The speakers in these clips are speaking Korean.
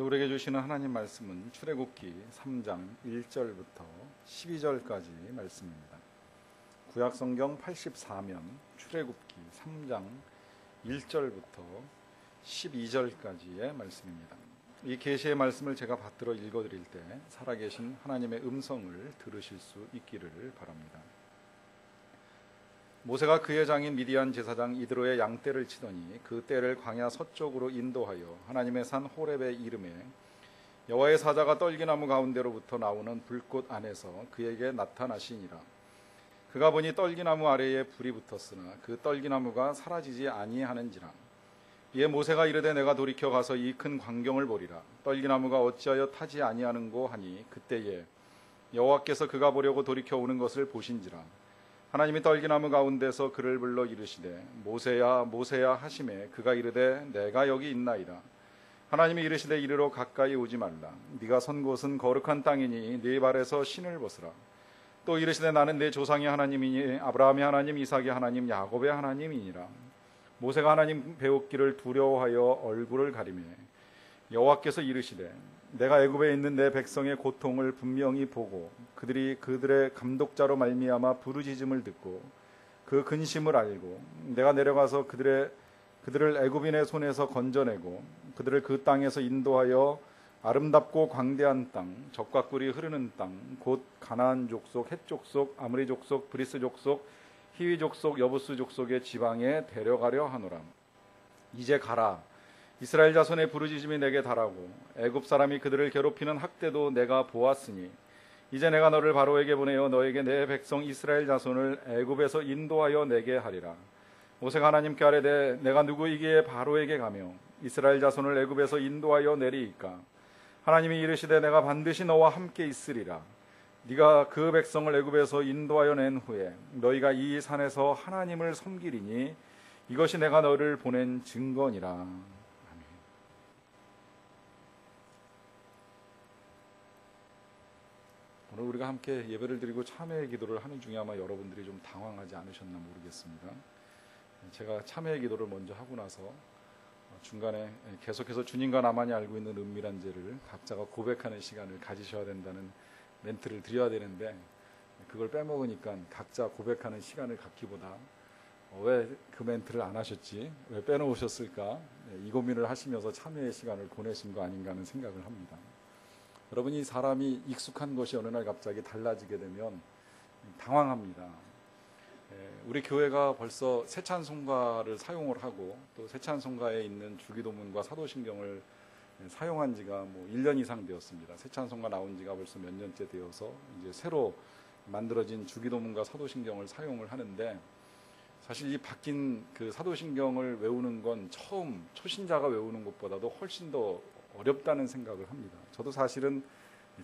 우리에게 주시는 하나님 말씀은 출애굽기 3장 1절부터 12절까지 말씀입니다. 구약성경 84면 출애굽기 3장 1절부터 12절까지의 말씀입니다. 이 계시의 말씀을 제가 받들어 읽어드릴 때 살아계신 하나님의 음성을 들으실 수 있기를 바랍니다. 모세가 그의 장인 미디안 제사장 이드로의 양떼를 치더니 그 떼를 광야 서쪽으로 인도하여 하나님의 산 호렙에 이르매 여호와의 사자가 떨기나무 가운데로부터 나오는 불꽃 안에서 그에게 나타나시니라. 그가 보니 떨기나무 아래에 불이 붙었으나 그 떨기나무가 사라지지 아니하는지라. 이에 모세가 이르되 내가 돌이켜 가서 이 큰 광경을 보리라. 떨기나무가 어찌하여 타지 아니하는고 하니 그때에 여호와께서 그가 보려고 돌이켜 오는 것을 보신지라. 하나님이 떨기나무 가운데서 그를 불러 이르시되 모세야 모세야 하시매 그가 이르되 내가 여기 있나이다. 하나님이 이르시되 이리로 가까이 오지 말라. 네가 선 곳은 거룩한 땅이니 네 발에서 신을 벗으라. 또 이르시되 나는 내 조상의 하나님이니 아브라함의 하나님 이삭의 하나님 야곱의 하나님이니라. 모세가 하나님 배웠기를 두려워하여 얼굴을 가리매 여호와께서 이르시되 내가 애굽에 있는 내 백성의 고통을 분명히 보고 그들이 그들의 감독자로 말미암아 부르짖음을 듣고 그 근심을 알고 내가 내려가서 그들을 애굽인의 손에서 건져내고 그들을 그 땅에서 인도하여 아름답고 광대한 땅, 젖과 꿀이 흐르는 땅, 곧 가나안 족속, 헷 족속, 아므리 족속, 브리스 족속, 히위 족속, 여부스 족속의 지방에 데려가려 하노라. 이제 가라. 이스라엘 자손의 부르짖음이 내게 달하고 애굽 사람이 그들을 괴롭히는 학대도 내가 보았으니 이제 내가 너를 바로에게 보내어 너에게 내 백성 이스라엘 자손을 애굽에서 인도하여 내게 하리라. 모세가 하나님께 아뢰되 내가 누구이기에 바로에게 가며 이스라엘 자손을 애굽에서 인도하여 내리이까. 하나님이 이르시되 내가 반드시 너와 함께 있으리라. 네가 그 백성을 애굽에서 인도하여 낸 후에 너희가 이 산에서 하나님을 섬기리니 이것이 내가 너를 보낸 증거니라. 오늘 우리가 함께 예배를 드리고 참회의 기도를 하는 중에 아마 여러분들이 좀 당황하지 않으셨나 모르겠습니다. 제가 참회의 기도를 먼저 하고 나서 중간에 계속해서 주님과 나만이 알고 있는 은밀한 죄를 각자가 고백하는 시간을 가지셔야 된다는 멘트를 드려야 되는데 그걸 빼먹으니까 각자 고백하는 시간을 갖기보다 왜 그 멘트를 안 하셨지? 왜 빼놓으셨을까? 이 고민을 하시면서 참회의 시간을 보내신 거 아닌가 하는 생각을 합니다. 여러분이 사람이 익숙한 것이 어느 날 갑자기 달라지게 되면 당황합니다. 우리 교회가 벌써 새찬송가를 사용을 하고 또 새찬송가에 있는 주기도문과 사도신경을 사용한 지가 1년 이상 되었습니다. 새찬송가 나온 지가 벌써 몇 년째 되어서 이제 새로 만들어진 주기도문과 사도신경을 사용을 하는데 사실 이 바뀐 그 사도신경을 외우는 건 처음 초신자가 외우는 것보다도 훨씬 더 어렵다는 생각을 합니다. 저도 사실은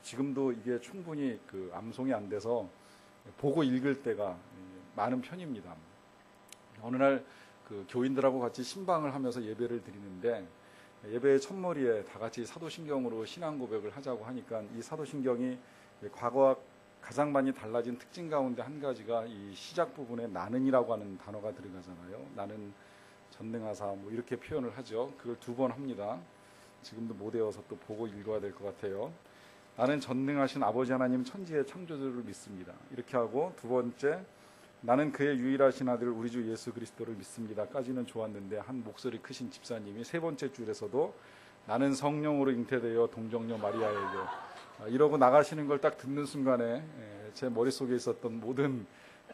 지금도 이게 충분히 그 암송이 안 돼서 보고 읽을 때가 많은 편입니다. 어느 날 그 교인들하고 같이 신방을 하면서 예배를 드리는데 예배의 첫머리에 다 같이 사도신경으로 신앙 고백을 하자고 하니까 이 사도신경이 과거와 가장 많이 달라진 특징 가운데 한 가지가 이 시작 부분에 나는이라고 하는 단어가 들어가잖아요. 나는 전능하사 이렇게 표현을 하죠. 그걸 2번 합니다. 지금도 못 외워서 또 보고 읽어야 될 것 같아요. 나는 전능하신 아버지 하나님 천지의 창조주를 믿습니다. 이렇게 하고 2번째 나는 그의 유일하신 아들 우리 주 예수 그리스도를 믿습니다. 까지는 좋았는데 한 목소리 크신 집사님이 3번째 줄에서도 나는 성령으로 잉태되어 동정녀 마리아에게 이러고 나가시는 걸 딱 듣는 순간에 제 머릿속에 있었던 모든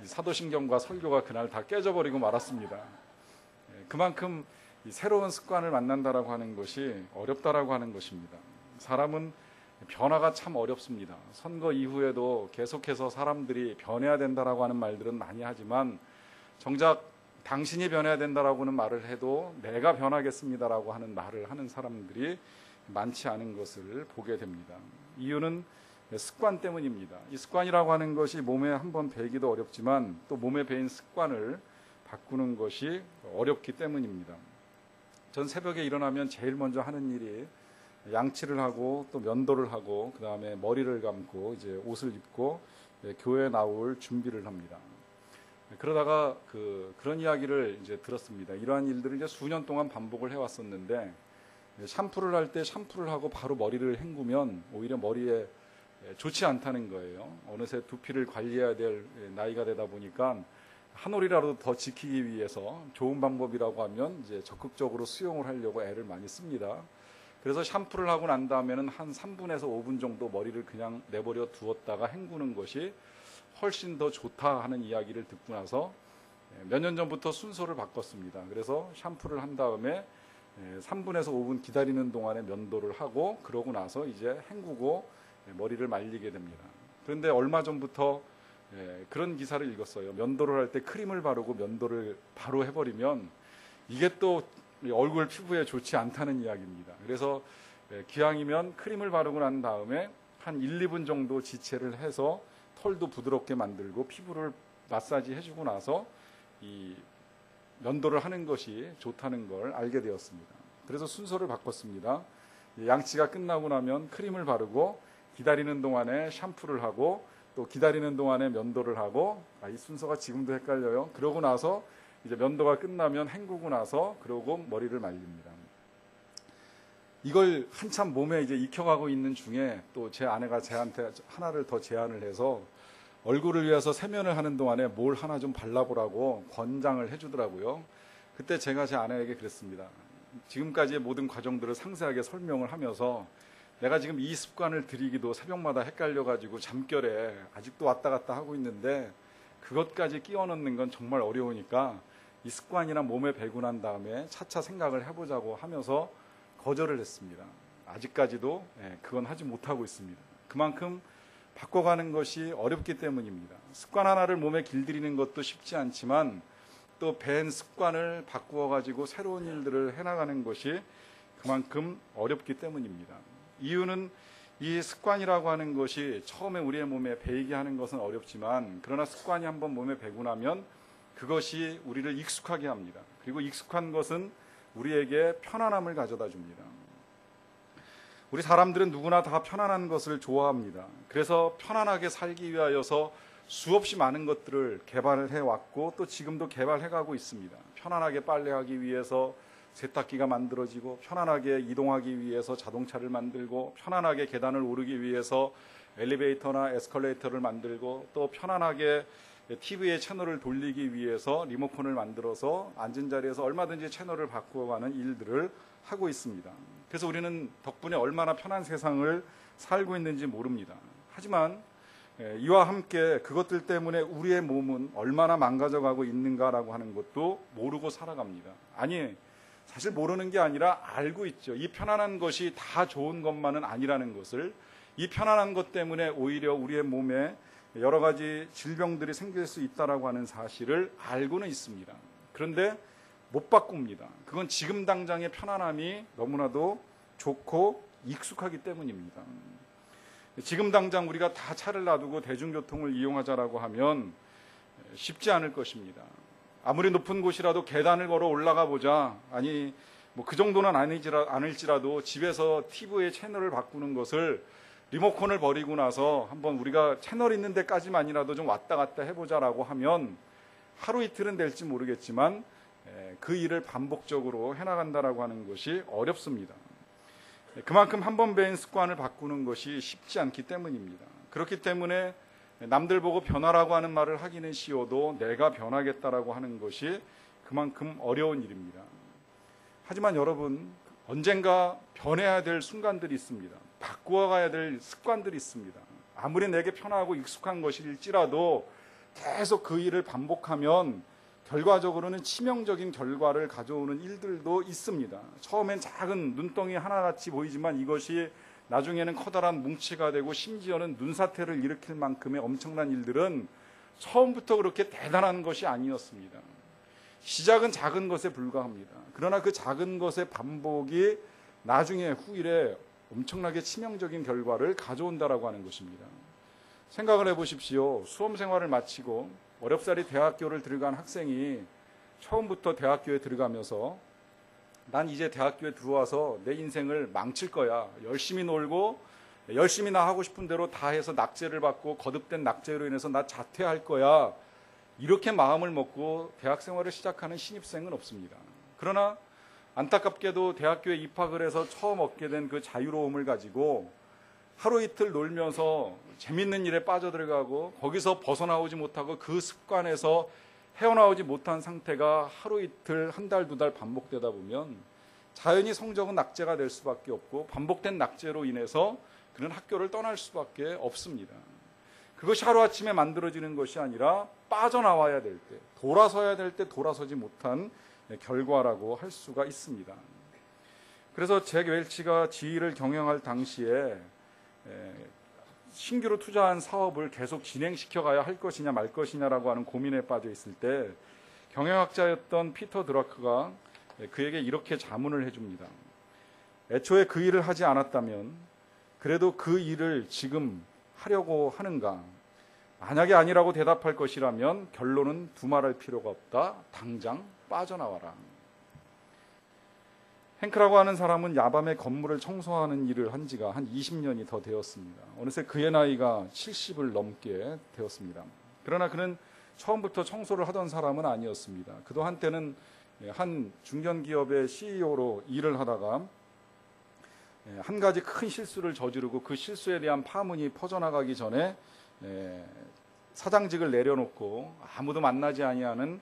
사도신경과 설교가 그날 다 깨져버리고 말았습니다. 그만큼 이 새로운 습관을 만난다라고 하는 것이 어렵다라고 하는 것입니다. 사람은 변화가 참 어렵습니다. 선거 이후에도 계속해서 사람들이 변해야 된다라고 하는 말들은 많이 하지만 정작 당신이 변해야 된다라고는 말을 해도 내가 변하겠습니다라고 하는 말을 하는 사람들이 많지 않은 것을 보게 됩니다. 이유는 습관 때문입니다. 이 습관이라고 하는 것이 몸에 한번 배기도 어렵지만 또 몸에 배인 습관을 바꾸는 것이 어렵기 때문입니다. 전 새벽에 일어나면 제일 먼저 하는 일이 양치를 하고 또 면도를 하고 그 다음에 머리를 감고 이제 옷을 입고 교회에 나올 준비를 합니다. 그러다가 그런 이야기를 이제 들었습니다. 이러한 일들을 이제 수년 동안 반복을 해왔었는데 샴푸를 할 때 샴푸를 하고 바로 머리를 헹구면 오히려 머리에 좋지 않다는 거예요. 어느새 두피를 관리해야 될 나이가 되다 보니까 한 올이라도 더 지키기 위해서 좋은 방법이라고 하면 이제 적극적으로 수용을 하려고 애를 많이 씁니다. 그래서 샴푸를 하고 난 다음에는 한 3분에서 5분 정도 머리를 그냥 내버려 두었다가 헹구는 것이 훨씬 더 좋다 하는 이야기를 듣고 나서 몇 년 전부터 순서를 바꿨습니다. 그래서 샴푸를 한 다음에 3분에서 5분 기다리는 동안에 면도를 하고 그러고 나서 이제 헹구고 머리를 말리게 됩니다. 그런데 얼마 전부터 그런 기사를 읽었어요. 면도를 할 때 크림을 바르고 면도를 바로 해버리면 이게 또 얼굴 피부에 좋지 않다는 이야기입니다. 그래서 기왕이면 크림을 바르고 난 다음에 한 1, 2분 정도 지체를 해서 털도 부드럽게 만들고 피부를 마사지 해주고 나서 이 면도를 하는 것이 좋다는 걸 알게 되었습니다. 그래서 순서를 바꿨습니다. 양치가 끝나고 나면 크림을 바르고 기다리는 동안에 샴푸를 하고 또 기다리는 동안에 면도를 하고 이 순서가 지금도 헷갈려요. 그러고 나서 이제 면도가 끝나면 헹구고 나서 그러고 머리를 말립니다. 이걸 한참 몸에 이제 익혀가고 있는 중에 또 제 아내가 저한테 하나를 더 제안을 해서 얼굴을 위해서 세면을 하는 동안에 뭘 하나 좀 발라보라고 권장을 해주더라고요. 그때 제가 제 아내에게 그랬습니다. 지금까지의 모든 과정들을 상세하게 설명을 하면서 내가 지금 이 습관을 들이기도 새벽마다 헷갈려가지고 잠결에 아직도 왔다 갔다 하고 있는데 그것까지 끼워 넣는 건 정말 어려우니까 이 습관이나 몸에 배고 난 다음에 차차 생각을 해보자고 하면서 거절을 했습니다. 아직까지도 그건 하지 못하고 있습니다. 그만큼 바꿔가는 것이 어렵기 때문입니다. 습관 하나를 몸에 길들이는 것도 쉽지 않지만 또 밴 습관을 바꾸어 가지고 새로운 일들을 해나가는 것이 그만큼 어렵기 때문입니다. 이유는 이 습관이라고 하는 것이 처음에 우리의 몸에 배이게 하는 것은 어렵지만 그러나 습관이 한번 몸에 배고 나면 그것이 우리를 익숙하게 합니다. 그리고 익숙한 것은 우리에게 편안함을 가져다 줍니다. 우리 사람들은 누구나 다 편안한 것을 좋아합니다. 그래서 편안하게 살기 위하여서 수없이 많은 것들을 개발을 해왔고 또 지금도 개발해가고 있습니다. 편안하게 빨래하기 위해서 세탁기가 만들어지고 편안하게 이동하기 위해서 자동차를 만들고 편안하게 계단을 오르기 위해서 엘리베이터나 에스컬레이터를 만들고 또 편안하게 TV의 채널을 돌리기 위해서 리모컨을 만들어서 앉은 자리에서 얼마든지 채널을 바꾸어가는 일들을 하고 있습니다. 그래서 우리는 덕분에 얼마나 편한 세상을 살고 있는지 모릅니다. 하지만 이와 함께 그것들 때문에 우리의 몸은 얼마나 망가져가고 있는가라고 하는 것도 모르고 살아갑니다. 아니, 사실 모르는 게 아니라 알고 있죠. 이 편안한 것이 다 좋은 것만은 아니라는 것을, 이 편안한 것 때문에 오히려 우리의 몸에 여러 가지 질병들이 생길 수 있다라고 하는 사실을 알고는 있습니다. 그런데 못 바꿉니다. 그건 지금 당장의 편안함이 너무나도 좋고 익숙하기 때문입니다. 지금 당장 우리가 다 차를 놔두고 대중교통을 이용하자라고 하면 쉽지 않을 것입니다. 아무리 높은 곳이라도 계단을 걸어 올라가 보자. 아니 뭐 그 정도는 아닐지라도 집에서 TV의 채널을 바꾸는 것을 리모컨을 버리고 나서 한번 우리가 채널 있는 데까지만이라도 좀 왔다 갔다 해보자라고 하면 하루 이틀은 될지 모르겠지만 그 일을 반복적으로 해나간다라고 하는 것이 어렵습니다. 그만큼 한 번 배인 습관을 바꾸는 것이 쉽지 않기 때문입니다. 그렇기 때문에 남들 보고 변화라고 하는 말을 하기는 쉬워도 내가 변하겠다라고 하는 것이 그만큼 어려운 일입니다. 하지만 여러분, 언젠가 변해야 될 순간들이 있습니다. 바꾸어 가야 될 습관들이 있습니다. 아무리 내게 편하고 익숙한 것일지라도 계속 그 일을 반복하면 결과적으로는 치명적인 결과를 가져오는 일들도 있습니다. 처음엔 작은 눈덩이 하나같이 보이지만 이것이 나중에는 커다란 뭉치가 되고 심지어는 눈사태를 일으킬 만큼의 엄청난 일들은 처음부터 그렇게 대단한 것이 아니었습니다. 시작은 작은 것에 불과합니다. 그러나 그 작은 것의 반복이 나중에 후일에 엄청나게 치명적인 결과를 가져온다라고 하는 것입니다. 생각을 해보십시오. 수험 생활을 마치고 어렵사리 대학교를 들어간 학생이 처음부터 대학교에 들어가면서 난 이제 대학교에 들어와서 내 인생을 망칠 거야. 열심히 놀고 열심히 나 하고 싶은 대로 다 해서 낙제를 받고 거듭된 낙제로 인해서 나 자퇴할 거야. 이렇게 마음을 먹고 대학 생활을 시작하는 신입생은 없습니다. 그러나 안타깝게도 대학교에 입학을 해서 처음 얻게 된 그 자유로움을 가지고 하루 이틀 놀면서 재밌는 일에 빠져들어가고 거기서 벗어나오지 못하고 그 습관에서 헤어나오지 못한 상태가 하루 이틀, 한 달, 두 달 반복되다 보면 자연히 성적은 낙제가 될 수밖에 없고 반복된 낙제로 인해서 그는 학교를 떠날 수밖에 없습니다. 그것이 하루아침에 만들어지는 것이 아니라 빠져나와야 될 때, 돌아서야 될 때 돌아서지 못한 결과라고 할 수가 있습니다. 그래서 잭 웰치가 지휘를 경영할 당시에 신규로 투자한 사업을 계속 진행시켜 가야 할 것이냐 말 것이냐라고 하는 고민에 빠져 있을 때 경영학자였던 피터 드러크가 그에게 이렇게 자문을 해줍니다. 애초에 그 일을 하지 않았다면 그래도 그 일을 지금 하려고 하는가? 만약에 아니라고 대답할 것이라면 결론은 두말할 필요가 없다. 당장 빠져나와라. 행크라고 하는 사람은 야밤에 건물을 청소하는 일을 한 지가 한 20년이 더 되었습니다. 어느새 그의 나이가 70을 넘게 되었습니다. 그러나 그는 처음부터 청소를 하던 사람은 아니었습니다. 그도 한때는 한 중견기업의 CEO로 일을 하다가 한 가지 큰 실수를 저지르고 그 실수에 대한 파문이 퍼져나가기 전에 사장직을 내려놓고 아무도 만나지 아니하는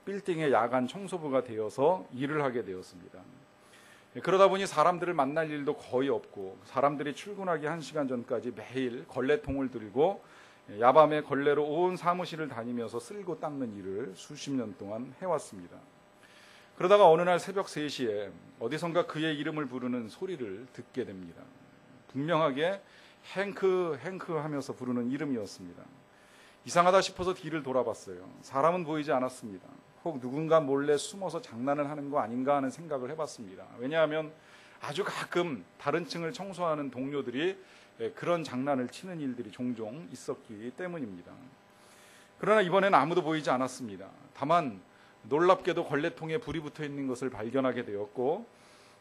빌딩의 야간 청소부가 되어서 일을 하게 되었습니다. 그러다 보니 사람들을 만날 일도 거의 없고 사람들이 출근하기 1시간 전까지 매일 걸레통을 들고 야밤에 걸레로 온 사무실을 다니면서 쓸고 닦는 일을 수십 년 동안 해왔습니다. 그러다가 어느 날 새벽 3시에 어디선가 그의 이름을 부르는 소리를 듣게 됩니다. 분명하게 행크 하면서 부르는 이름이었습니다. 이상하다 싶어서 뒤를 돌아봤어요. 사람은 보이지 않았습니다. 혹 누군가 몰래 숨어서 장난을 하는 거 아닌가 하는 생각을 해봤습니다. 왜냐하면 아주 가끔 다른 층을 청소하는 동료들이 그런 장난을 치는 일들이 종종 있었기 때문입니다. 그러나 이번엔 아무도 보이지 않았습니다. 다만 놀랍게도 걸레통에 불이 붙어 있는 것을 발견하게 되었고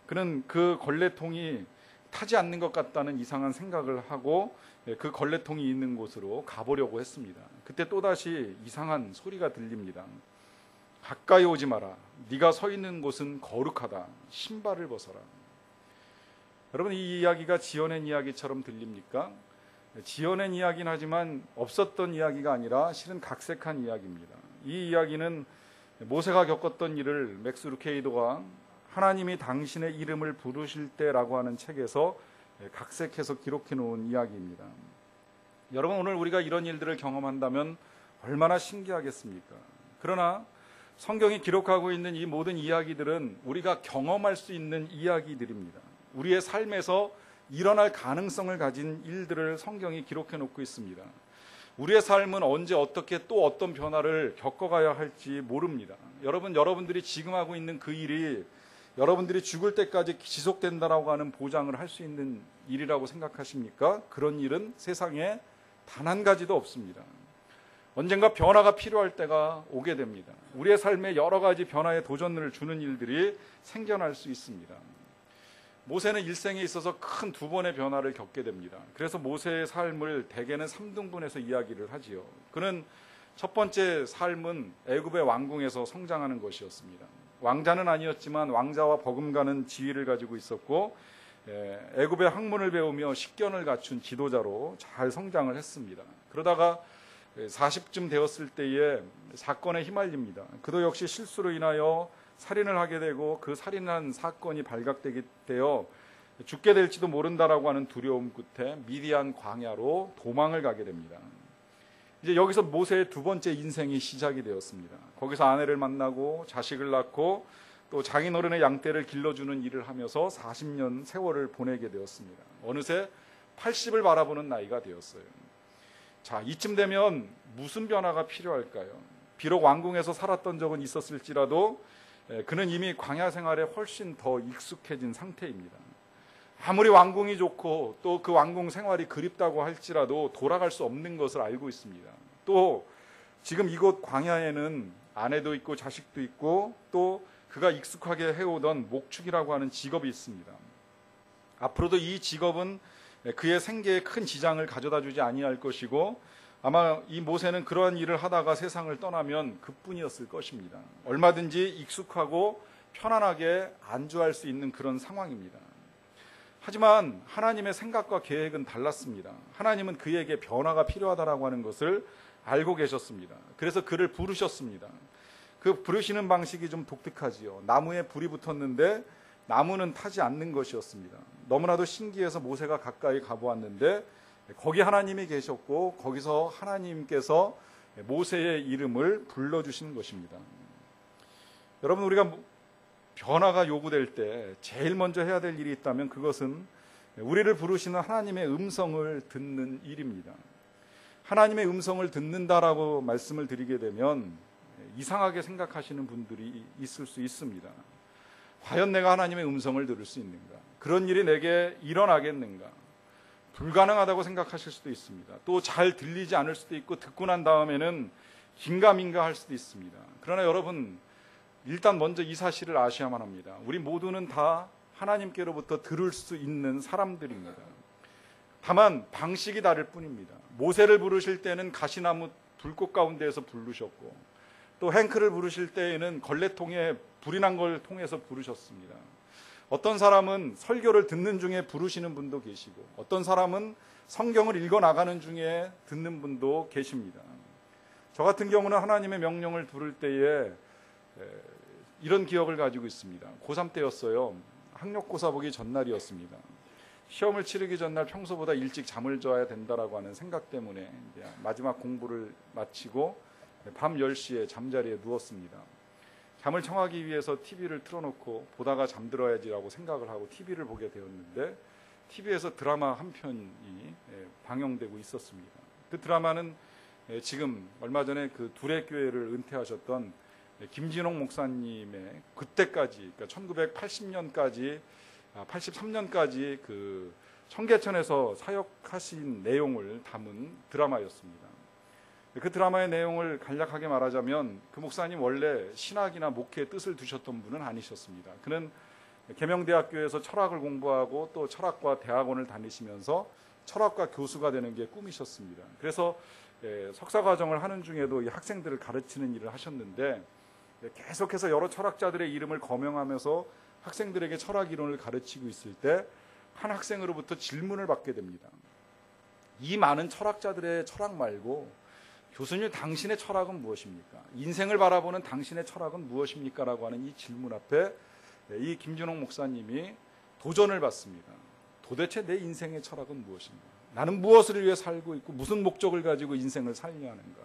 그는 그 걸레통이 타지 않는 것 같다는 이상한 생각을 하고 그 걸레통이 있는 곳으로 가보려고 했습니다. 그때 또다시 이상한 소리가 들립니다. 가까이 오지 마라. 네가 서 있는 곳은 거룩하다. 신발을 벗어라. 여러분, 이 이야기가 지어낸 이야기처럼 들립니까? 지어낸 이야기는 하지만 없었던 이야기가 아니라 실은 각색한 이야기입니다. 이 이야기는 모세가 겪었던 일을 맥스 루케이도가 하나님이 당신의 이름을 부르실 때라고 하는 책에서 각색해서 기록해 놓은 이야기입니다. 여러분, 오늘 우리가 이런 일들을 경험한다면 얼마나 신기하겠습니까? 그러나 성경이 기록하고 있는 이 모든 이야기들은 우리가 경험할 수 있는 이야기들입니다. 우리의 삶에서 일어날 가능성을 가진 일들을 성경이 기록해 놓고 있습니다. 우리의 삶은 언제 어떻게 또 어떤 변화를 겪어가야 할지 모릅니다. 여러분들이 지금 하고 있는 그 일이 여러분들이 죽을 때까지 지속된다라고 하는 보장을 할 수 있는 일이라고 생각하십니까? 그런 일은 세상에 단 한 가지도 없습니다. 언젠가 변화가 필요할 때가 오게 됩니다. 우리의 삶에 여러 가지 변화에 도전을 주는 일들이 생겨날 수 있습니다. 모세는 일생에 있어서 큰 2번의 변화를 겪게 됩니다. 그래서 모세의 삶을 대개는 3등분해서 이야기를 하지요. 그는 첫 번째 삶은 애굽의 왕궁에서 성장하는 것이었습니다. 왕자는 아니었지만 왕자와 버금가는 지위를 가지고 있었고 애굽의 학문을 배우며 식견을 갖춘 지도자로 잘 성장을 했습니다. 그러다가 40쯤 되었을 때에 사건에 휘말립니다. 그도 역시 실수로 인하여 살인을 하게 되고 그 살인한 사건이 발각되게 되어 죽게 될지도 모른다라고 하는 두려움 끝에 미디안 광야로 도망을 가게 됩니다. 이제 여기서 모세의 2번째 인생이 시작이 되었습니다. 거기서 아내를 만나고 자식을 낳고 또 장인어른의 양떼를 길러주는 일을 하면서 40년 세월을 보내게 되었습니다. 어느새 80을 바라보는 나이가 되었어요. 자, 이쯤 되면 무슨 변화가 필요할까요? 비록 왕궁에서 살았던 적은 있었을지라도 그는 이미 광야 생활에 훨씬 더 익숙해진 상태입니다. 아무리 왕궁이 좋고 또 그 왕궁 생활이 그립다고 할지라도 돌아갈 수 없는 것을 알고 있습니다. 또 지금 이곳 광야에는 아내도 있고 자식도 있고 또 그가 익숙하게 해오던 목축이라고 하는 직업이 있습니다. 앞으로도 이 직업은 그의 생계에 큰 지장을 가져다 주지 아니할 것이고 아마 이 모세는 그러한 일을 하다가 세상을 떠나면 그뿐이었을 것입니다. 얼마든지 익숙하고 편안하게 안주할 수 있는 그런 상황입니다. 하지만 하나님의 생각과 계획은 달랐습니다. 하나님은 그에게 변화가 필요하다라고 하는 것을 알고 계셨습니다. 그래서 그를 부르셨습니다. 그 부르시는 방식이 좀 독특하지요. 나무에 불이 붙었는데 나무는 타지 않는 것이었습니다. 너무나도 신기해서 모세가 가까이 가보았는데 거기 하나님이 계셨고 거기서 하나님께서 모세의 이름을 불러주신 것입니다. 여러분, 우리가 변화가 요구될 때 제일 먼저 해야 될 일이 있다면 그것은 우리를 부르시는 하나님의 음성을 듣는 일입니다. 하나님의 음성을 듣는다라고 말씀을 드리게 되면 이상하게 생각하시는 분들이 있을 수 있습니다. 과연 내가 하나님의 음성을 들을 수 있는가? 그런 일이 내게 일어나겠는가? 불가능하다고 생각하실 수도 있습니다. 또 잘 들리지 않을 수도 있고 듣고 난 다음에는 긴가민가 할 수도 있습니다. 그러나 여러분, 일단 먼저 이 사실을 아셔야만 합니다. 우리 모두는 다 하나님께로부터 들을 수 있는 사람들입니다. 다만 방식이 다를 뿐입니다. 모세를 부르실 때는 가시나무 불꽃 가운데에서 부르셨고 또 행크를 부르실 때에는 걸레통에 불이 난 걸 통해서 부르셨습니다. 어떤 사람은 설교를 듣는 중에 부르시는 분도 계시고 어떤 사람은 성경을 읽어 나가는 중에 듣는 분도 계십니다. 저 같은 경우는 하나님의 명령을 들을 때에 이런 기억을 가지고 있습니다. 고3 때였어요. 학력고사 보기 전날이었습니다. 시험을 치르기 전날 평소보다 일찍 잠을 자야 된다라고 하는 생각 때문에 마지막 공부를 마치고 밤 10시에 잠자리에 누웠습니다. 잠을 청하기 위해서 TV를 틀어놓고 보다가 잠들어야지라고 생각을 하고 TV를 보게 되었는데 TV에서 드라마 한 편이 방영되고 있었습니다. 그 드라마는 지금 얼마 전에 그 두레교회를 은퇴하셨던 김진홍 목사님의 그때까지, 그러니까 1980년까지, 83년까지 그 청계천에서 사역하신 내용을 담은 드라마였습니다. 그 드라마의 내용을 간략하게 말하자면 그 목사님 원래 신학이나 목회의 뜻을 두셨던 분은 아니셨습니다. 그는 계명대학교에서 철학을 공부하고 또 철학과 대학원을 다니시면서 철학과 교수가 되는 게 꿈이셨습니다. 그래서 석사과정을 하는 중에도 이 학생들을 가르치는 일을 하셨는데 계속해서 여러 철학자들의 이름을 거명하면서 학생들에게 철학 이론을 가르치고 있을 때 한 학생으로부터 질문을 받게 됩니다. 이 많은 철학자들의 철학 말고 교수님, 당신의 철학은 무엇입니까? 인생을 바라보는 당신의 철학은 무엇입니까? 라고 하는 이 질문 앞에 이 김진홍 목사님이 도전을 받습니다. 도대체 내 인생의 철학은 무엇인가? 나는 무엇을 위해 살고 있고 무슨 목적을 가지고 인생을 살려 하는가?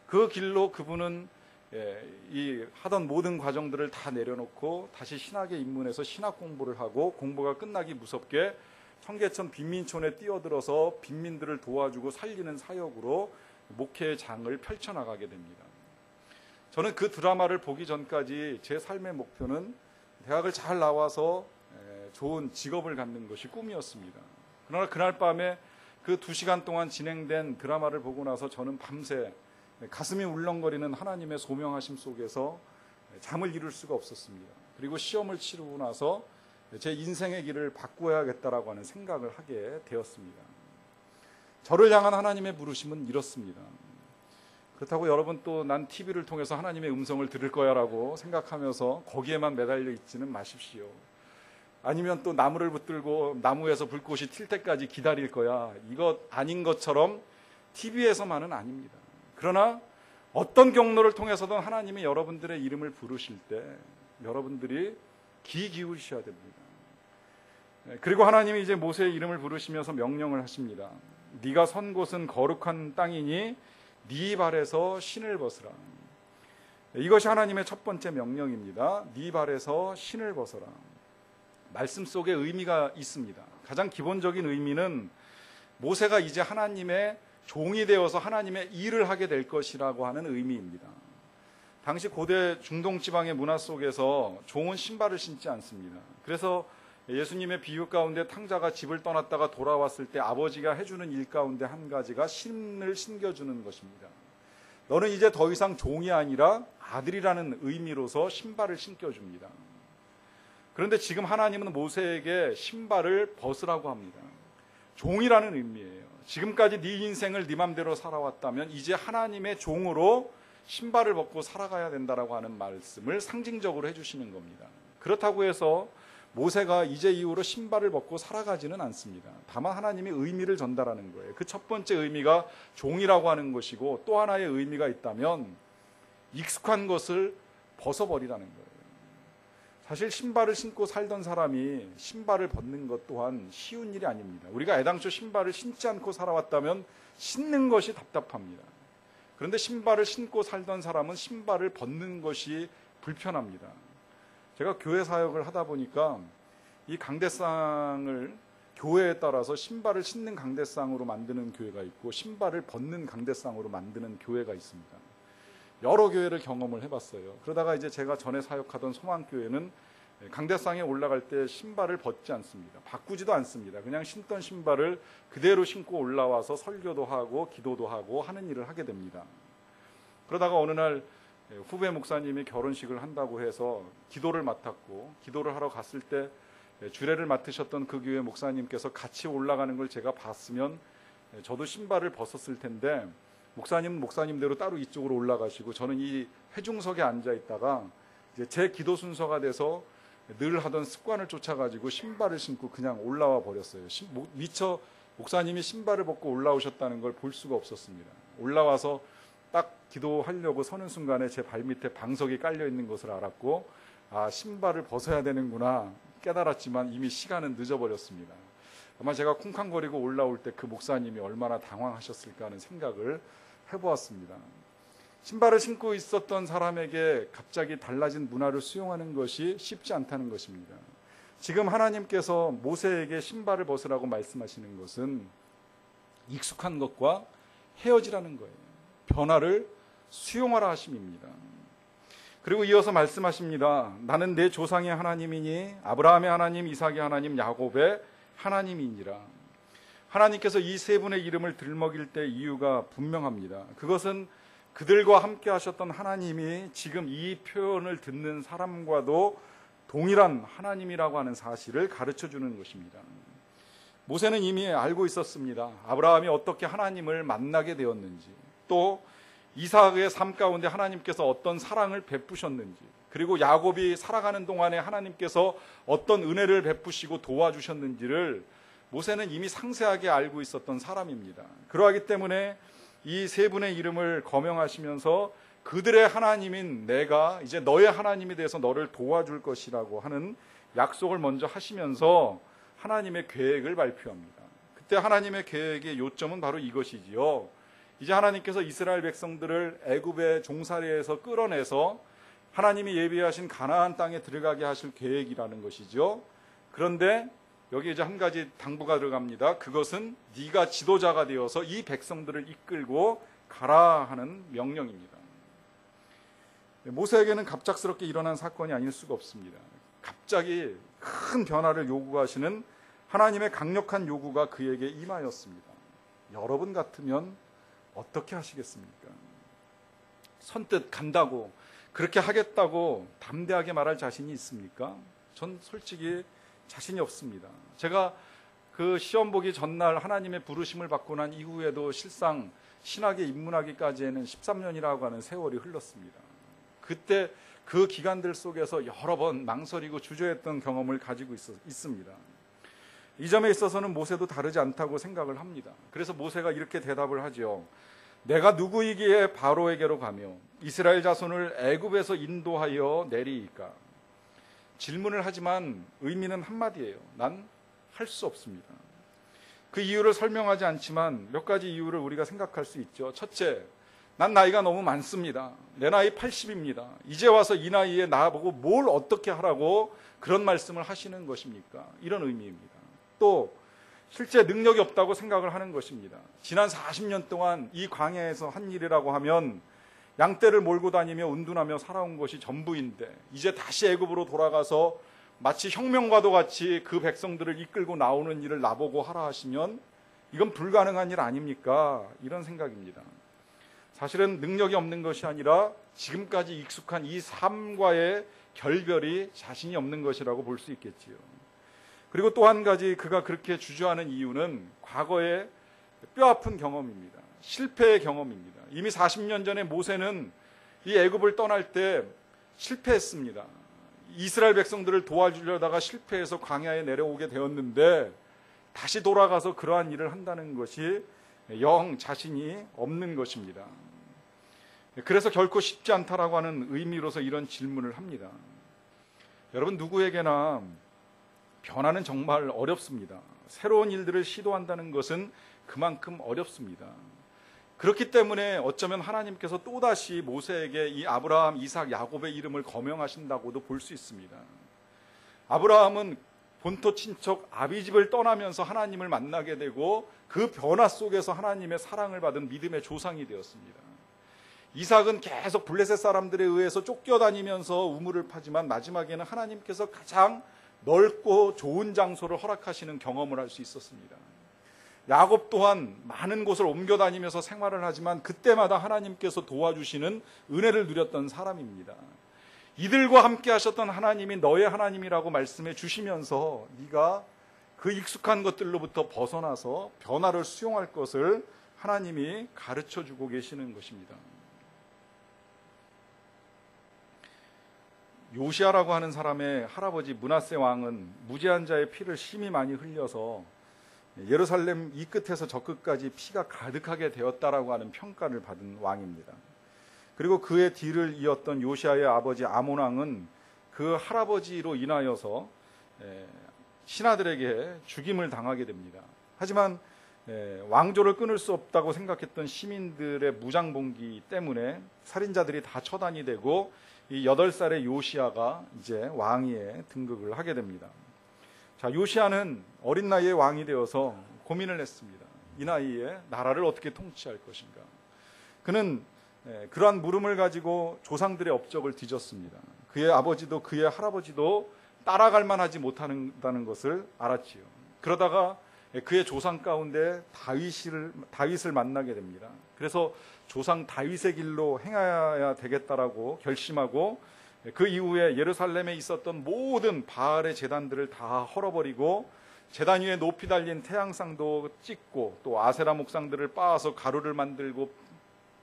그 길로 그분은 이 하던 모든 과정들을 다 내려놓고 다시 신학에 입문해서 신학 공부를 하고 공부가 끝나기 무섭게 청계천 빈민촌에 뛰어들어서 빈민들을 도와주고 살리는 사역으로 목회의 장을 펼쳐나가게 됩니다. 저는 그 드라마를 보기 전까지 제 삶의 목표는 대학을 잘 나와서 좋은 직업을 갖는 것이 꿈이었습니다. 그러나 그날 밤에 그 2시간 동안 진행된 드라마를 보고 나서 저는 밤새 가슴이 울렁거리는 하나님의 소명하심 속에서 잠을 이룰 수가 없었습니다. 그리고 시험을 치르고 나서 제 인생의 길을 바꾸어야겠다라고 하는 생각을 하게 되었습니다. 저를 향한 하나님의 부르심은 이렇습니다. 그렇다고 여러분 또 난 TV를 통해서 하나님의 음성을 들을 거야라고 생각하면서 거기에만 매달려 있지는 마십시오. 아니면 또 나무를 붙들고 나무에서 불꽃이 튈 때까지 기다릴 거야. 이것 아닌 것처럼 TV에서만은 아닙니다. 그러나 어떤 경로를 통해서든 하나님이 여러분들의 이름을 부르실 때 여러분들이 귀 기울이셔야 됩니다. 그리고 하나님이 이제 모세의 이름을 부르시면서 명령을 하십니다. 네가 선 곳은 거룩한 땅이니 네 발에서 신을 벗으라. 이것이 하나님의 첫 번째 명령입니다. 네 발에서 신을 벗어라. 말씀 속에 의미가 있습니다. 가장 기본적인 의미는 모세가 이제 하나님의 종이 되어서 하나님의 일을 하게 될 것이라고 하는 의미입니다. 당시 고대 중동 지방의 문화 속에서 종은 신발을 신지 않습니다. 그래서 예수님의 비유 가운데 탕자가 집을 떠났다가 돌아왔을 때 아버지가 해주는 일 가운데 한 가지가 신을 신겨주는 것입니다. 너는 이제 더 이상 종이 아니라 아들이라는 의미로서 신발을 신겨줍니다. 그런데 지금 하나님은 모세에게 신발을 벗으라고 합니다. 종이라는 의미예요. 지금까지 네 인생을 네 맘대로 살아왔다면 이제 하나님의 종으로 신발을 벗고 살아가야 된다라고 하는 말씀을 상징적으로 해주시는 겁니다. 그렇다고 해서 모세가 이제 이후로 신발을 벗고 살아가지는 않습니다. 다만 하나님이 의미를 전달하는 거예요. 그 첫 번째 의미가 종이라고 하는 것이고, 또 하나의 의미가 있다면 익숙한 것을 벗어버리라는 거예요. 사실 신발을 신고 살던 사람이 신발을 벗는 것 또한 쉬운 일이 아닙니다. 우리가 애당초 신발을 신지 않고 살아왔다면 신는 것이 답답합니다. 그런데 신발을 신고 살던 사람은 신발을 벗는 것이 불편합니다. 제가 교회 사역을 하다 보니까 이 강대상을 교회에 따라서 신발을 신는 강대상으로 만드는 교회가 있고 신발을 벗는 강대상으로 만드는 교회가 있습니다. 여러 교회를 경험을 해봤어요. 그러다가 이제 제가 전에 사역하던 소망교회는 강대상에 올라갈 때 신발을 벗지 않습니다. 바꾸지도 않습니다. 그냥 신던 신발을 그대로 신고 올라와서 설교도 하고 기도도 하고 하는 일을 하게 됩니다. 그러다가 어느 날 후배 목사님이 결혼식을 한다고 해서 기도를 맡았고, 기도를 하러 갔을 때 주례를 맡으셨던 그 교회 목사님께서 같이 올라가는 걸 제가 봤으면 저도 신발을 벗었을 텐데, 목사님은 목사님대로 따로 이쪽으로 올라가시고 저는 이 회중석에 앉아 있다가 이제 제 기도 순서가 돼서 늘 하던 습관을 쫓아가지고 신발을 신고 그냥 올라와 버렸어요. 미처 목사님이 신발을 벗고 올라오셨다는 걸 볼 수가 없었습니다. 올라와서 딱 기도하려고 서는 순간에 제 발밑에 방석이 깔려 있는 것을 알았고, 아, 신발을 벗어야 되는구나 깨달았지만 이미 시간은 늦어버렸습니다. 아마 제가 쿵쾅거리고 올라올 때 그 목사님이 얼마나 당황하셨을까 하는 생각을 해보았습니다. 신발을 신고 있었던 사람에게 갑자기 달라진 문화를 수용하는 것이 쉽지 않다는 것입니다. 지금 하나님께서 모세에게 신발을 벗으라고 말씀하시는 것은 익숙한 것과 헤어지라는 거예요. 변화를 수용하라 하심입니다. 그리고 이어서 말씀하십니다. 나는 내 조상의 하나님이니 아브라함의 하나님, 이삭의 하나님, 야곱의 하나님이니라. 하나님께서 이 세 분의 이름을 들먹일 때 이유가 분명합니다. 그것은 그들과 함께 하셨던 하나님이 지금 이 표현을 듣는 사람과도 동일한 하나님이라고 하는 사실을 가르쳐 주는 것입니다. 모세는 이미 알고 있었습니다. 아브라함이 어떻게 하나님을 만나게 되었는지, 또 이삭의 삶 가운데 하나님께서 어떤 사랑을 베푸셨는지, 그리고 야곱이 살아가는 동안에 하나님께서 어떤 은혜를 베푸시고 도와주셨는지를 모세는 이미 상세하게 알고 있었던 사람입니다. 그러하기 때문에 이 세 분의 이름을 거명하시면서 그들의 하나님인 내가 이제 너의 하나님이 돼서 너를 도와줄 것이라고 하는 약속을 먼저 하시면서 하나님의 계획을 발표합니다. 그때 하나님의 계획의 요점은 바로 이것이지요. 이제 하나님께서 이스라엘 백성들을 애굽의 종살이에서 끌어내서 하나님이 예비하신 가나안 땅에 들어가게 하실 계획이라는 것이죠. 그런데 여기 이제 한 가지 당부가 들어갑니다. 그것은 네가 지도자가 되어서 이 백성들을 이끌고 가라 하는 명령입니다. 모세에게는 갑작스럽게 일어난 사건이 아닐 수가 없습니다. 갑자기 큰 변화를 요구하시는 하나님의 강력한 요구가 그에게 임하였습니다. 여러분 같으면 어떻게 하시겠습니까? 선뜻 간다고, 그렇게 하겠다고 담대하게 말할 자신이 있습니까? 전 솔직히 자신이 없습니다. 제가 그 시험 보기 전날 하나님의 부르심을 받고 난 이후에도 실상 신학에 입문하기까지에는 13년이라고 하는 세월이 흘렀습니다. 그때 그 기간들 속에서 여러 번 망설이고 주저했던 경험을 가지고 있습니다. 이 점에 있어서는 모세도 다르지 않다고 생각을 합니다. 그래서 모세가 이렇게 대답을 하죠. 내가 누구이기에 바로에게로 가며 이스라엘 자손을 애굽에서 인도하여 내리이까. 질문을 하지만 의미는 한마디예요. 난 할 수 없습니다. 그 이유를 설명하지 않지만 몇 가지 이유를 우리가 생각할 수 있죠. 첫째, 난 나이가 너무 많습니다. 내 나이 80입니다. 이제 와서 이 나이에 나보고 뭘 어떻게 하라고 그런 말씀을 하시는 것입니까? 이런 의미입니다. 또 실제 능력이 없다고 생각을 하는 것입니다. 지난 40년 동안 이 광야에서 한 일이라고 하면 양떼를 몰고 다니며 운둔하며 살아온 것이 전부인데 이제 다시 애굽으로 돌아가서 마치 혁명과도 같이 그 백성들을 이끌고 나오는 일을 나보고 하라 하시면 이건 불가능한 일 아닙니까? 이런 생각입니다. 사실은 능력이 없는 것이 아니라 지금까지 익숙한 이 삶과의 결별이 자신이 없는 것이라고 볼 수 있겠지요. 그리고 또 한 가지 그가 그렇게 주저하는 이유는 과거의 뼈아픈 경험입니다. 실패의 경험입니다. 이미 40년 전에 모세는 이 애굽을 떠날 때 실패했습니다. 이스라엘 백성들을 도와주려다가 실패해서 광야에 내려오게 되었는데 다시 돌아가서 그러한 일을 한다는 것이 영 자신이 없는 것입니다. 그래서 결코 쉽지 않다라고 하는 의미로서 이런 질문을 합니다. 여러분, 누구에게나 변화는 정말 어렵습니다. 새로운 일들을 시도한다는 것은 그만큼 어렵습니다. 그렇기 때문에 어쩌면 하나님께서 또다시 모세에게 이 아브라함, 이삭, 야곱의 이름을 거명하신다고도 볼 수 있습니다. 아브라함은 본토 친척 아비집을 떠나면서 하나님을 만나게 되고 그 변화 속에서 하나님의 사랑을 받은 믿음의 조상이 되었습니다. 이삭은 계속 블레셋 사람들에 의해서 쫓겨다니면서 우물을 파지만 마지막에는 하나님께서 가장 넓고 좋은 장소를 허락하시는 경험을 할 수 있었습니다. 야곱 또한 많은 곳을 옮겨다니면서 생활을 하지만 그때마다 하나님께서 도와주시는 은혜를 누렸던 사람입니다. 이들과 함께 하셨던 하나님이 너의 하나님이라고 말씀해 주시면서 네가 그 익숙한 것들로부터 벗어나서 변화를 수용할 것을 하나님이 가르쳐 주고 계시는 것입니다. 요시아라고 하는 사람의 할아버지 므낫세 왕은 무죄한 자의 피를 심히 많이 흘려서 예루살렘 이 끝에서 저 끝까지 피가 가득하게 되었다라고 하는 평가를 받은 왕입니다. 그리고 그의 뒤를 이었던 요시아의 아버지 아몬 왕은 그 할아버지로 인하여서 신하들에게 죽임을 당하게 됩니다. 하지만 왕조를 끊을 수 없다고 생각했던 시민들의 무장봉기 때문에 살인자들이 다 처단이 되고 이 8살의 요시아가 이제 왕위에 등극을 하게 됩니다. 자, 요시아는 어린 나이에 왕이 되어서 고민을 했습니다. 이 나이에 나라를 어떻게 통치할 것인가. 그는 그러한 물음을 가지고 조상들의 업적을 뒤졌습니다. 그의 아버지도 그의 할아버지도 따라갈 만하지 못한다는 것을 알았지요. 그러다가 그의 조상 가운데 다윗을 만나게 됩니다. 그래서 조상 다윗의 길로 행해야 되겠다라고 결심하고 그 이후에 예루살렘에 있었던 모든 바알의 제단들을 다 헐어버리고 제단 위에 높이 달린 태양상도 찍고 또 아세라 목상들을 빻아서 가루를 만들고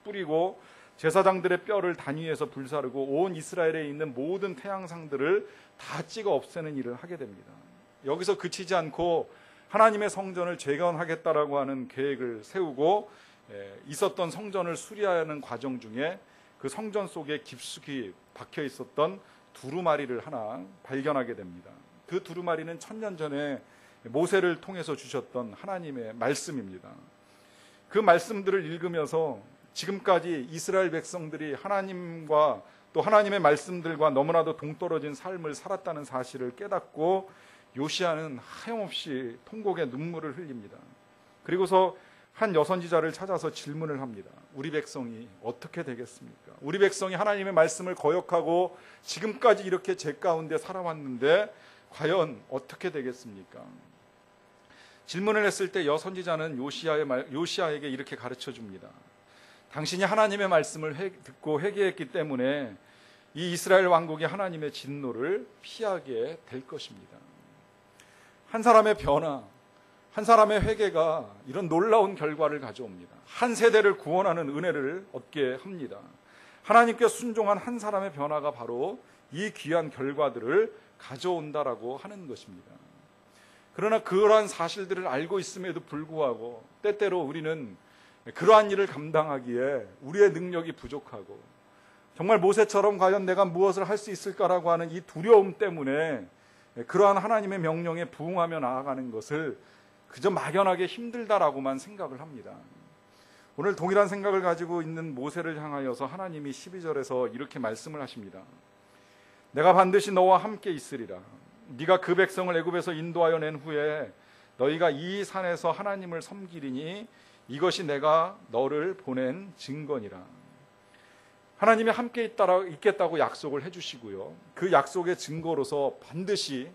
뿌리고 제사장들의 뼈를 단위에서 불사르고 온 이스라엘에 있는 모든 태양상들을 다 찍어 없애는 일을 하게 됩니다. 여기서 그치지 않고 하나님의 성전을 재건하겠다라고 하는 계획을 세우고 있었던 성전을 수리하는 과정 중에 그 성전 속에 깊숙이 박혀 있었던 두루마리를 하나 발견하게 됩니다. 그 두루마리는 1000년 전에 모세를 통해서 주셨던 하나님의 말씀입니다. 그 말씀들을 읽으면서 지금까지 이스라엘 백성들이 하나님과 또 하나님의 말씀들과 너무나도 동떨어진 삶을 살았다는 사실을 깨닫고 요시아는 하염없이 통곡의 눈물을 흘립니다. 그리고서 한 여선지자를 찾아서 질문을 합니다. 우리 백성이 어떻게 되겠습니까? 우리 백성이 하나님의 말씀을 거역하고 지금까지 이렇게 죄 가운데 살아왔는데 과연 어떻게 되겠습니까? 질문을 했을 때 여선지자는 요시아에게 이렇게 가르쳐 줍니다. 당신이 하나님의 말씀을 듣고 회개했기 때문에 이 이스라엘 왕국이 하나님의 진노를 피하게 될 것입니다. 한 사람의 변화, 한 사람의 회개가 이런 놀라운 결과를 가져옵니다. 한 세대를 구원하는 은혜를 얻게 합니다. 하나님께 순종한 한 사람의 변화가 바로 이 귀한 결과들을 가져온다라고 하는 것입니다. 그러나 그러한 사실들을 알고 있음에도 불구하고 때때로 우리는 그러한 일을 감당하기에 우리의 능력이 부족하고 정말 모세처럼 과연 내가 무엇을 할 수 있을까라고 하는 이 두려움 때문에 그러한 하나님의 명령에 부응하며 나아가는 것을 그저 막연하게 힘들다라고만 생각을 합니다. 오늘 동일한 생각을 가지고 있는 모세를 향하여서 하나님이 12절에서 이렇게 말씀을 하십니다. 내가 반드시 너와 함께 있으리라. 네가 그 백성을 애굽에서 인도하여 낸 후에 너희가 이 산에서 하나님을 섬기리니 이것이 내가 너를 보낸 증거니라. 하나님이 함께 있겠다고 약속을 해주시고요. 그 약속의 증거로서 반드시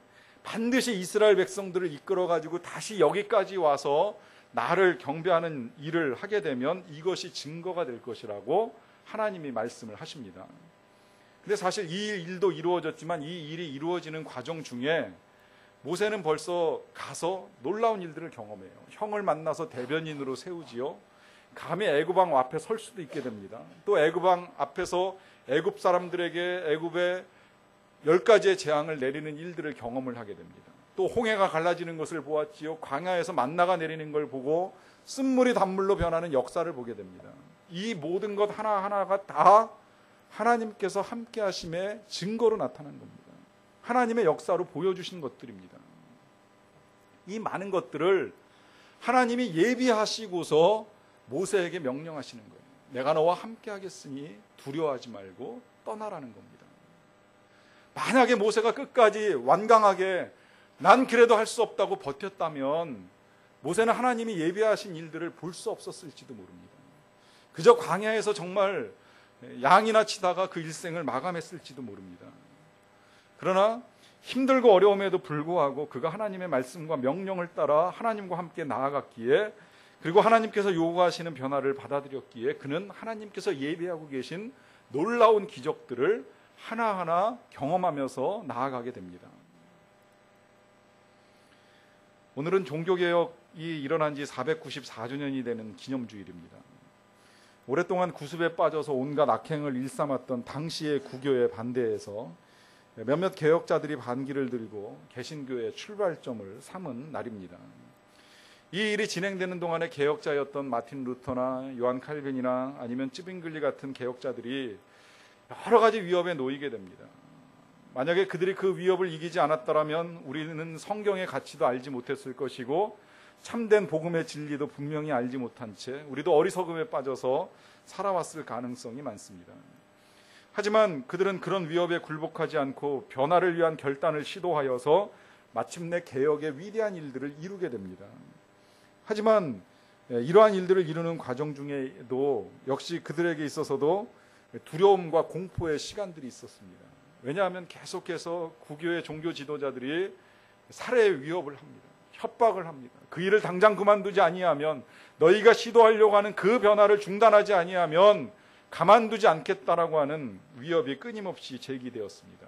이스라엘 백성들을 이끌어가지고 다시 여기까지 와서 나를 경배하는 일을 하게 되면 이것이 증거가 될 것이라고 하나님이 말씀을 하십니다. 근데 사실 이 일도 이루어졌지만 이 일이 이루어지는 과정 중에 모세는 벌써 가서 놀라운 일들을 경험해요. 형을 만나서 대변인으로 세우지요. 감히 애굽 왕 앞에 설 수도 있게 됩니다. 또 애굽 왕 앞에서 애굽 사람들에게 애굽의 10가지의 재앙을 내리는 일들을 경험을 하게 됩니다. 또 홍해가 갈라지는 것을 보았지요. 광야에서 만나가 내리는 걸 보고 쓴물이 단물로 변하는 역사를 보게 됩니다. 이 모든 것 하나하나가 다 하나님께서 함께 하심의 증거로 나타난 겁니다. 하나님의 역사로 보여주신 것들입니다. 이 많은 것들을 하나님이 예비하시고서 모세에게 명령하시는 거예요. 내가 너와 함께 하겠으니 두려워하지 말고 떠나라는 겁니다. 만약에 모세가 끝까지 완강하게 난 그래도 할 수 없다고 버텼다면 모세는 하나님이 예비하신 일들을 볼 수 없었을지도 모릅니다. 그저 광야에서 정말 양이나 치다가 그 일생을 마감했을지도 모릅니다. 그러나 힘들고 어려움에도 불구하고 그가 하나님의 말씀과 명령을 따라 하나님과 함께 나아갔기에, 그리고 하나님께서 요구하시는 변화를 받아들였기에 그는 하나님께서 예비하고 계신 놀라운 기적들을 하나하나 경험하면서 나아가게 됩니다. 오늘은 종교개혁이 일어난 지 494주년이 되는 기념주일입니다. 오랫동안 구습에 빠져서 온갖 악행을 일삼았던 당시의 구교에 반대해서 몇몇 개혁자들이 반기를 들고 개신교의 출발점을 삼은 날입니다. 이 일이 진행되는 동안에 개혁자였던 마틴 루터나 요한 칼빈이나 아니면 찌빙글리 같은 개혁자들이 여러 가지 위협에 놓이게 됩니다. 만약에 그들이 그 위협을 이기지 않았더라면 우리는 성경의 가치도 알지 못했을 것이고 참된 복음의 진리도 분명히 알지 못한 채 우리도 어리석음에 빠져서 살아왔을 가능성이 많습니다. 하지만 그들은 그런 위협에 굴복하지 않고 변화를 위한 결단을 시도하여서 마침내 개혁의 위대한 일들을 이루게 됩니다. 하지만 이러한 일들을 이루는 과정 중에도 역시 그들에게 있어서도 두려움과 공포의 시간들이 있었습니다. 왜냐하면 계속해서 구교의 종교 지도자들이 살해의 위협을 합니다. 협박을 합니다. 그 일을 당장 그만두지 아니하면, 너희가 시도하려고 하는 그 변화를 중단하지 아니하면 가만두지 않겠다라고 하는 위협이 끊임없이 제기되었습니다.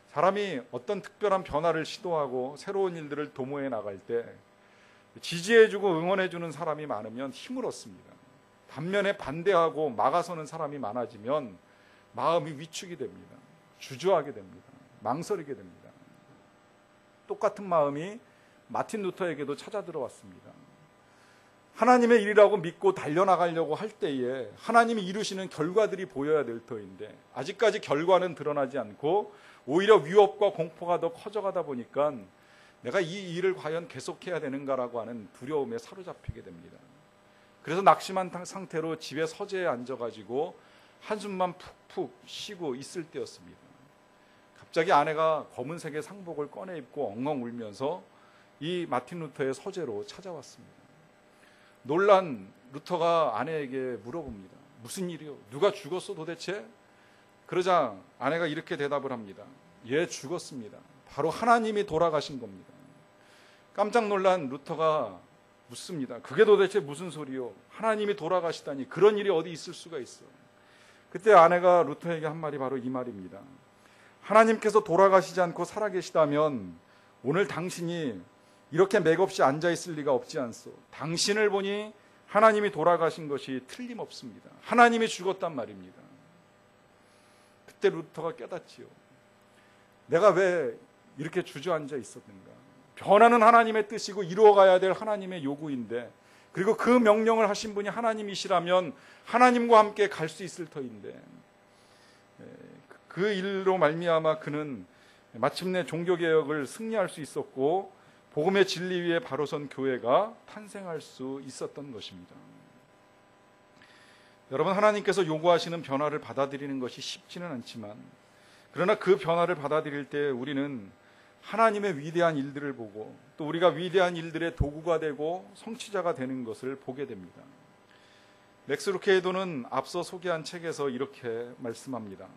사람이 어떤 특별한 변화를 시도하고 새로운 일들을 도모해 나갈 때 지지해주고 응원해주는 사람이 많으면 힘을 얻습니다. 반면에 반대하고 막아서는 사람이 많아지면 마음이 위축이 됩니다. 주저하게 됩니다. 망설이게 됩니다. 똑같은 마음이 마틴 루터에게도 찾아 들어왔습니다. 하나님의 일이라고 믿고 달려나가려고 할 때에 하나님이 이루시는 결과들이 보여야 될 터인데 아직까지 결과는 드러나지 않고 오히려 위협과 공포가 더 커져가다 보니까 내가 이 일을 과연 계속해야 되는가라고 하는 두려움에 사로잡히게 됩니다. 그래서 낙심한 상태로 집에 서재에 앉아가지고 한숨만 푹푹 쉬고 있을 때였습니다. 갑자기 아내가 검은색의 상복을 꺼내 입고 엉엉 울면서 이 마틴 루터의 서재로 찾아왔습니다. 놀란 루터가 아내에게 물어봅니다. 무슨 일이요? 누가 죽었어 도대체? 그러자 아내가 이렇게 대답을 합니다. 예, 죽었습니다. 바로 하나님이 돌아가신 겁니다. 깜짝 놀란 루터가 묻습니다. 그게 도대체 무슨 소리요? 하나님이 돌아가시다니, 그런 일이 어디 있을 수가 있어. 그때 아내가 루터에게 한 말이 바로 이 말입니다. 하나님께서 돌아가시지 않고 살아계시다면 오늘 당신이 이렇게 맥없이 앉아있을 리가 없지 않소. 당신을 보니 하나님이 돌아가신 것이 틀림없습니다. 하나님이 죽었단 말입니다. 그때 루터가 깨닫지요. 내가 왜 이렇게 주저앉아 있었는가. 변화는 하나님의 뜻이고 이루어가야 될 하나님의 요구인데, 그리고 그 명령을 하신 분이 하나님이시라면 하나님과 함께 갈 수 있을 터인데, 그 일로 말미암아 그는 마침내 종교개혁을 승리할 수 있었고 복음의 진리 위에 바로 선 교회가 탄생할 수 있었던 것입니다. 여러분, 하나님께서 요구하시는 변화를 받아들이는 것이 쉽지는 않지만, 그러나 그 변화를 받아들일 때 우리는 하나님의 위대한 일들을 보고 또 우리가 위대한 일들의 도구가 되고 성취자가 되는 것을 보게 됩니다. 맥스 루케이도는 앞서 소개한 책에서 이렇게 말씀합니다.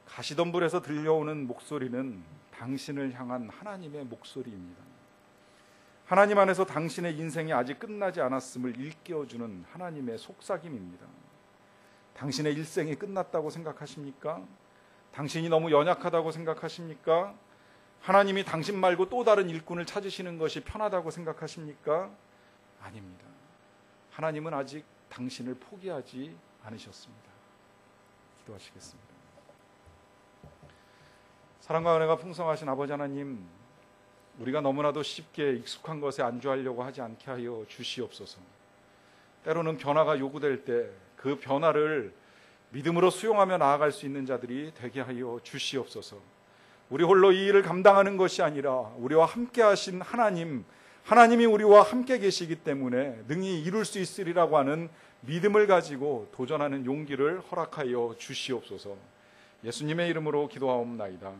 가시덤불에서 들려오는 목소리는 당신을 향한 하나님의 목소리입니다. 하나님 안에서 당신의 인생이 아직 끝나지 않았음을 일깨워주는 하나님의 속삭임입니다. 당신의 일생이 끝났다고 생각하십니까? 당신이 너무 연약하다고 생각하십니까? 하나님이 당신 말고 또 다른 일꾼을 찾으시는 것이 편하다고 생각하십니까? 아닙니다. 하나님은 아직 당신을 포기하지 않으셨습니다. 기도하시겠습니다. 사랑과 은혜가 풍성하신 아버지 하나님, 우리가 너무나도 쉽게 익숙한 것에 안주하려고 하지 않게 하여 주시옵소서. 때로는 변화가 요구될 때 그 변화를 믿음으로 수용하며 나아갈 수 있는 자들이 되게 하여 주시옵소서. 우리 홀로 이 일을 감당하는 것이 아니라 우리와 함께 하신 하나님이 우리와 함께 계시기 때문에 능히 이룰 수 있으리라고 하는 믿음을 가지고 도전하는 용기를 허락하여 주시옵소서. 예수님의 이름으로 기도하옵나이다.